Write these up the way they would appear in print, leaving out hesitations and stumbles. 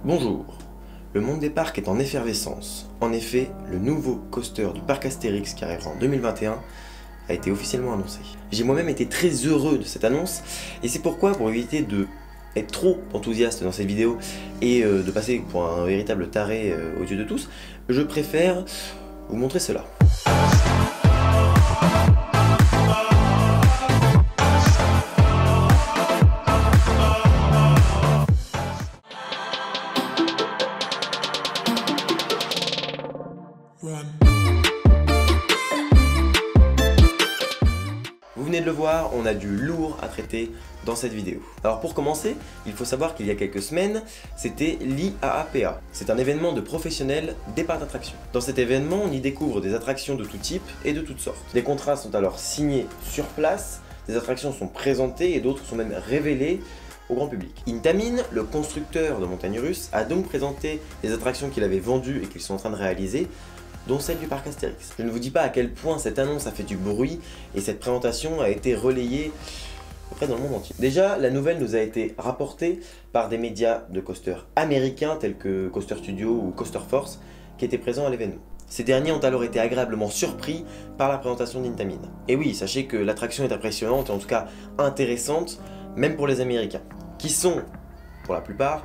Bonjour. Le monde des parcs est en effervescence. En effet, le nouveau coaster du parc Astérix qui arrivera en 2021 a été officiellement annoncé. J'ai moi-même été très heureux de cette annonce et c'est pourquoi, pour éviter de être trop enthousiaste dans cette vidéo et de passer pour un véritable taré aux yeux de tous, je préfère vous montrer cela. Vous venez de le voir, on a du lourd à traiter dans cette vidéo. Alors pour commencer, il faut savoir qu'il y a quelques semaines, c'était l'IAAPA. C'est un événement de professionnels des parcs d'attractions. Dans cet événement, on y découvre des attractions de tout type et de toutes sortes. Des contrats sont alors signés sur place, des attractions sont présentées et d'autres sont même révélées au grand public. Intamin, le constructeur de montagnes russes, a donc présenté les attractions qu'il avait vendues et qu'ils sont en train de réaliser, dont celle du parc Astérix. Je ne vous dis pas à quel point cette annonce a fait du bruit et cette présentation a été relayée auprès dans le monde entier. Déjà, la nouvelle nous a été rapportée par des médias de coasters américains tels que Coaster Studio ou Coaster Force qui étaient présents à l'événement. Ces derniers ont alors été agréablement surpris par la présentation d'Intamin. Et oui, sachez que l'attraction est impressionnante et en tout cas intéressante, même pour les Américains, qui sont, pour la plupart,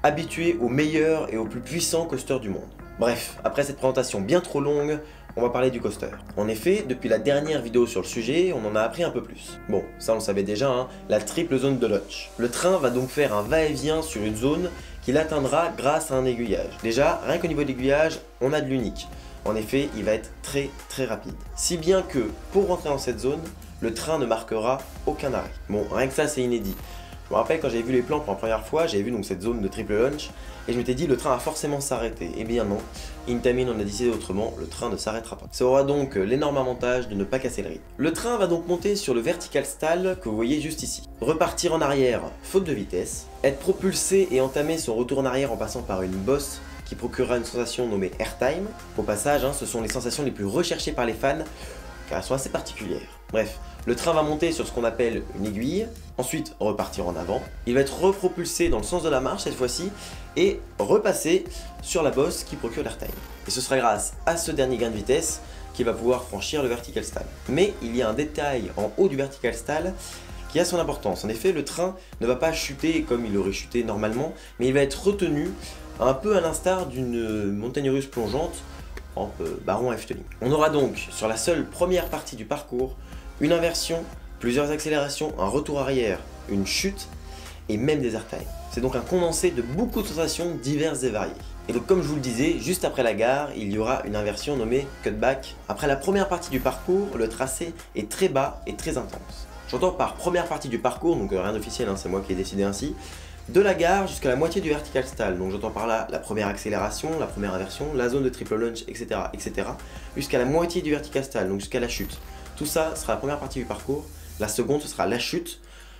habitués aux meilleurs et aux plus puissants coasters du monde. Bref, après cette présentation bien trop longue, on va parler du coaster. En effet, depuis la dernière vidéo sur le sujet, on en a appris un peu plus. Bon, ça on le savait déjà, hein, la triple zone de launch. Le train va donc faire un va-et-vient sur une zone qu'il atteindra grâce à un aiguillage. Déjà, rien qu'au niveau de l'aiguillage, on a de l'unique. En effet, il va être très rapide. Si bien que, pour rentrer dans cette zone, le train ne marquera aucun arrêt. Bon, rien que ça c'est inédit. Je me rappelle quand j'avais vu les plans pour la première fois, j'avais vu donc cette zone de triple launch et je m'étais dit le train va forcément s'arrêter. Eh bien non, Intamin en a décidé autrement, le train ne s'arrêtera pas. Ça aura donc l'énorme avantage de ne pas casser le rythme. Le train va donc monter sur le vertical stall que vous voyez juste ici. Repartir en arrière, faute de vitesse, être propulsé et entamer son retour en arrière en passant par une bosse qui procurera une sensation nommée airtime. Au passage, hein, ce sont les sensations les plus recherchées par les fans car elles sont assez particulières. Bref, le train va monter sur ce qu'on appelle une aiguille, ensuite repartir en avant, il va être repropulsé dans le sens de la marche cette fois-ci, et repasser sur la bosse qui procure l'airtime. Et ce sera grâce à ce dernier gain de vitesse qu'il va pouvoir franchir le vertical stall. Mais il y a un détail en haut du vertical stall qui a son importance. En effet, le train ne va pas chuter comme il aurait chuté normalement, mais il va être retenu un peu à l'instar d'une montagne russe plongeante, Baron Efteling. On aura donc sur la seule première partie du parcours une inversion, plusieurs accélérations, un retour arrière, une chute et même des airtime. C'est donc un condensé de beaucoup de sensations diverses et variées. Et donc comme je vous le disais, juste après la gare, il y aura une inversion nommée cutback. Après la première partie du parcours, le tracé est très bas et très intense. J'entends par première partie du parcours, donc rien d'officiel, hein, c'est moi qui ai décidé ainsi, de la gare jusqu'à la moitié du vertical stall, donc j'entends par là la première accélération, la première inversion, la zone de triple launch, etc. jusqu'à la moitié du vertical stall, donc jusqu'à la chute. Tout ça sera la première partie du parcours, la seconde ce sera la chute,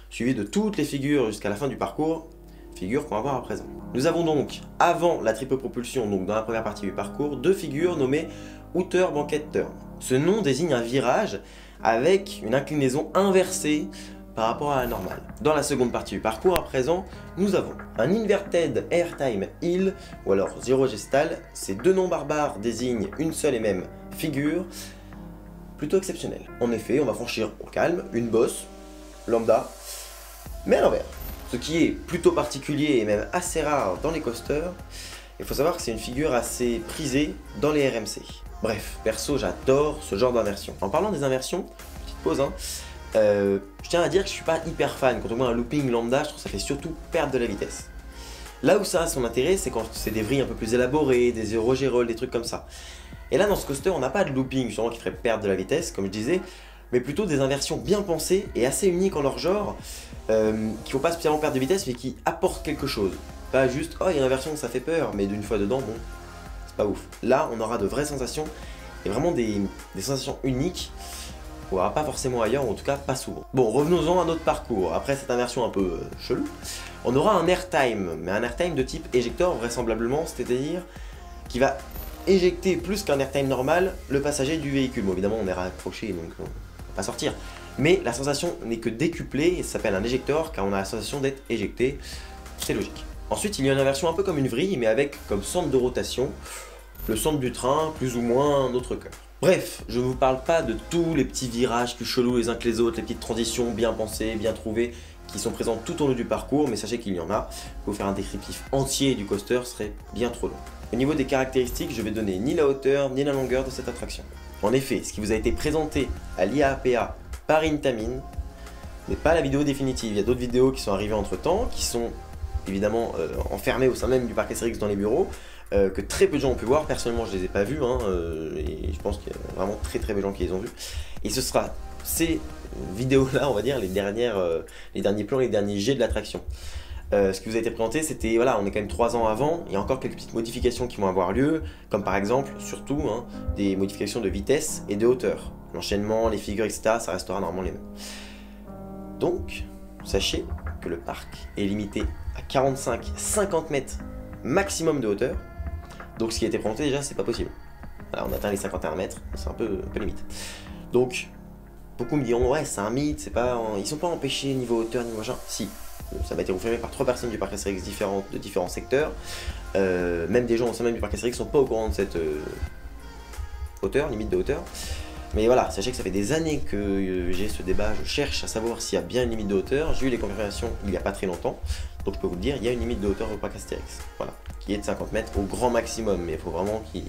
suivie de toutes les figures jusqu'à la fin du parcours, figures qu'on va voir à présent. Nous avons donc, avant la triple propulsion, donc dans la première partie du parcours, deux figures nommées Outer Banquette Turn. Ce nom désigne un virage avec une inclinaison inversée par rapport à la normale. Dans la seconde partie du parcours, à présent, nous avons un Inverted Airtime Hill, ou alors Zero G Stall. Ces deux noms barbares désignent une seule et même figure, plutôt exceptionnelle. En effet, on va franchir au calme une bosse, lambda, mais à l'envers. Ce qui est plutôt particulier et même assez rare dans les coasters. Il faut savoir que c'est une figure assez prisée dans les RMC. Bref, perso, j'adore ce genre d'inversion. En parlant des inversions, petite pause, hein, je tiens à dire que je suis pas hyper fan. Quand on voit un looping lambda, je trouve que ça fait surtout perdre de la vitesse. Là où ça a son intérêt, c'est quand c'est des vrilles un peu plus élaborées, des Eurogirolles, des trucs comme ça. Et là, dans ce coaster, on n'a pas de looping justement qui ferait perdre de la vitesse, comme je disais, mais plutôt des inversions bien pensées et assez uniques en leur genre, qui ne font pas spécialement perdre de vitesse, mais qui apportent quelque chose. Pas juste, oh, il y a une inversion, ça fait peur, mais d'une fois dedans, bon, c'est pas ouf. Là, on aura de vraies sensations, et vraiment des sensations uniques, qu'on n'aura pas forcément ailleurs, ou en tout cas pas souvent. Bon, revenons-en à notre parcours. Après cette inversion un peu chelou, on aura un airtime, mais un airtime de type éjecteur vraisemblablement, c'est-à-dire qui va éjecter plus qu'un airtime normal le passager du véhicule. Bon, évidemment, on est raccroché, donc on va pas sortir. Mais la sensation n'est que décuplée, et ça s'appelle un éjecteur, car on a la sensation d'être éjecté. C'est logique. Ensuite, il y a une inversion un peu comme une vrille, mais avec comme centre de rotation le centre du train, plus ou moins notre cœur. Bref, je ne vous parle pas de tous les petits virages plus chelous les uns que les autres, les petites transitions bien pensées, bien trouvées, qui sont présentes tout au long du parcours, mais sachez qu'il y en a. Vous faire un descriptif entier du coaster serait bien trop long. Au niveau des caractéristiques, je vais donner ni la hauteur ni la longueur de cette attraction. En effet, ce qui vous a été présenté à l'IAAPA par Intamin n'est pas la vidéo définitive. Il y a d'autres vidéos qui sont arrivées entre temps, qui sont évidemment enfermées au sein même du parc Astérix dans les bureaux, que très peu de gens ont pu voir. Personnellement, je ne les ai pas vus, et je pense qu'il y a vraiment très peu de gens qui les ont vus. Et ce sera ces vidéos-là, on va dire, les derniers plans, les derniers jets de l'attraction. Ce qui vous a été présenté, c'était, voilà, on est quand même 3 ans avant, il y a encore quelques petites modifications qui vont avoir lieu, comme par exemple, surtout, des modifications de vitesse et de hauteur. L'enchaînement, les figures, etc., ça restera normalement les mêmes. Donc, sachez que le parc est limité à 45-50 mètres maximum de hauteur. Donc ce qui a été présenté déjà, c'est pas possible. Voilà, on atteint les 51 mètres, c'est un peu limite. Donc, beaucoup me diront, ouais, c'est un mythe, c'est pas, ils sont pas empêchés niveau hauteur, niveau machin. Si, ça m'a été confirmé par 3 personnes du parc Astérix de différents secteurs. Même des gens au sein même du parc Astérix sont pas au courant de cette hauteur, limite de hauteur. Mais voilà, sachez que ça fait des années que j'ai ce débat, je cherche à savoir s'il y a bien une limite de hauteur. J'ai eu les confirmations il n'y a pas très longtemps, donc je peux vous le dire, il y a une limite de hauteur au parc Astérix, voilà, qui est de 50 mètres au grand maximum, mais il faut vraiment qu'il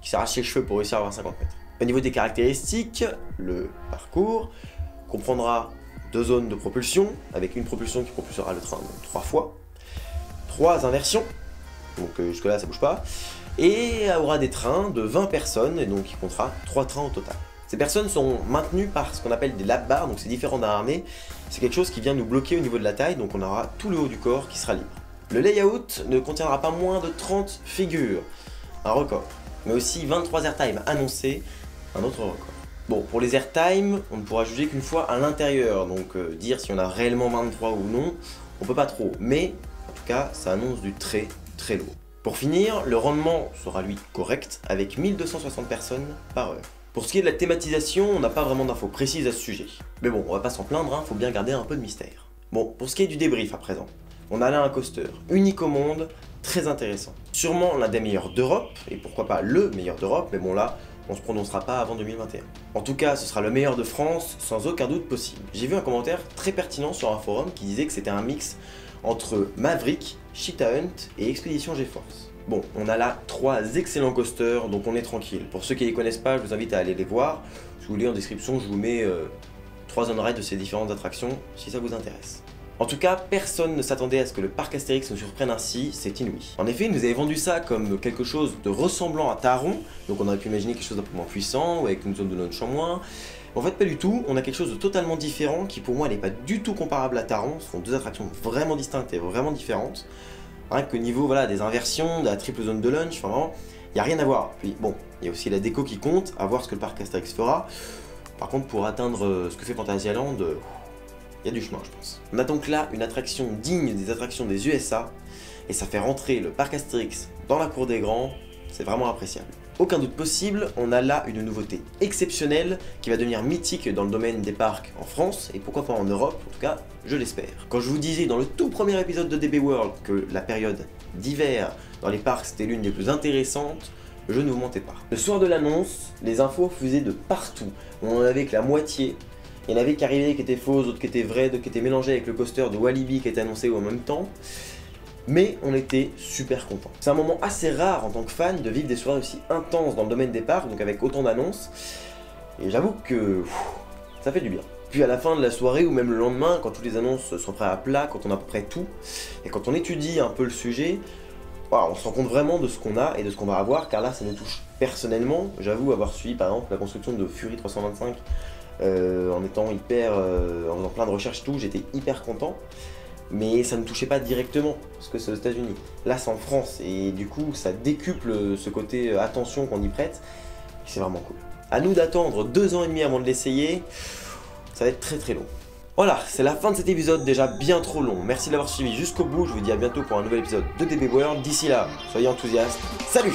s'arrache les cheveux pour réussir à avoir 50 mètres. Au niveau des caractéristiques, le parcours comprendra 2 zones de propulsion, avec une propulsion qui propulsera le train 3 fois, 3 inversions, donc jusque là ça bouge pas, et aura des trains de 20 personnes, et donc il comptera 3 trains au total. Ces personnes sont maintenues par ce qu'on appelle des lap bars, donc c'est différent d'un harnais, c'est quelque chose qui vient nous bloquer au niveau de la taille, donc on aura tout le haut du corps qui sera libre. Le layout ne contiendra pas moins de 30 figures, un record, mais aussi 23 airtime annoncés, un autre record. Bon, pour les airtime, on ne pourra juger qu'une fois à l'intérieur, donc dire si on a réellement 23 ou non, on peut pas trop, mais en tout cas ça annonce du très lourd. Pour finir, le rendement sera lui correct, avec 1260 personnes par heure. Pour ce qui est de la thématisation, on n'a pas vraiment d'infos précises à ce sujet. Mais bon, on va pas s'en plaindre, faut bien garder un peu de mystère. Bon, pour ce qui est du débrief à présent, on a là un coaster unique au monde, très intéressant. Sûrement l'un des meilleurs d'Europe, et pourquoi pas le meilleur d'Europe, mais bon là, on se prononcera pas avant 2021. En tout cas, ce sera le meilleur de France, sans aucun doute possible. J'ai vu un commentaire très pertinent sur un forum qui disait que c'était un mix entre Maverick, Cheetah Hunt et Expédition GeForce. Bon, on a là 3 excellents coasters, donc on est tranquille. Pour ceux qui ne les connaissent pas, je vous invite à aller les voir. Si vous voulez, en description, je vous mets 3 on-ride de ces différentes attractions, si ça vous intéresse. En tout cas, personne ne s'attendait à ce que le parc Astérix nous surprenne ainsi, c'est inouï. En effet, il nous avait vendu ça comme quelque chose de ressemblant à Taron, donc on aurait pu imaginer quelque chose d'un peu moins puissant, ou avec une zone de launch en moins. En fait, pas du tout, on a quelque chose de totalement différent, qui pour moi n'est pas du tout comparable à Taron. Ce sont 2 attractions vraiment distinctes et vraiment différentes. Rien que niveau voilà, des inversions, de la triple zone de launch, enfin vraiment, il n'y a rien à voir. Puis bon, il y a aussi la déco qui compte, à voir ce que le parc Astérix fera. Par contre, pour atteindre ce que fait Fantasyland, il y a du chemin, je pense. On a donc là une attraction digne des attractions des USA, et ça fait rentrer le parc Astérix dans la cour des grands, c'est vraiment appréciable. Aucun doute possible, on a là une nouveauté exceptionnelle qui va devenir mythique dans le domaine des parcs en France, et pourquoi pas en Europe, en tout cas, je l'espère. Quand je vous disais dans le tout premier épisode de DB World que la période d'hiver dans les parcs c'était l'une des plus intéressantes, je ne vous mentais pas. Le soir de l'annonce, les infos fusaient de partout, on en avait que la moitié. Il y en avait qui arrivaient qui étaient fausses, d'autres qui étaient vraies, d'autres qui étaient mélangées avec le coaster de Walibi qui était annoncé en même temps. Mais on était super contents. C'est un moment assez rare en tant que fan de vivre des soirées aussi intenses dans le domaine des parcs, donc avec autant d'annonces. Et j'avoue que ça fait du bien. Puis à la fin de la soirée ou même le lendemain, quand toutes les annonces sont prêtes à plat, quand on a à peu près tout, et quand on étudie un peu le sujet, voilà, on se rend compte vraiment de ce qu'on a et de ce qu'on va avoir, car là ça nous touche personnellement. J'avoue avoir suivi par exemple la construction de Fury 325 en étant en faisant plein de recherches tout, j'étais hyper content. Mais ça ne touchait pas directement, parce que c'est aux États-Unis. Là, c'est en France, et du coup, ça décuple ce côté attention qu'on y prête, et c'est vraiment cool. À nous d'attendre 2 ans et demi avant de l'essayer, ça va être très long. Voilà, c'est la fin de cet épisode, déjà bien trop long. Merci de l'avoir suivi jusqu'au bout, je vous dis à bientôt pour un nouvel épisode de DB World. D'ici là, soyez enthousiastes, salut!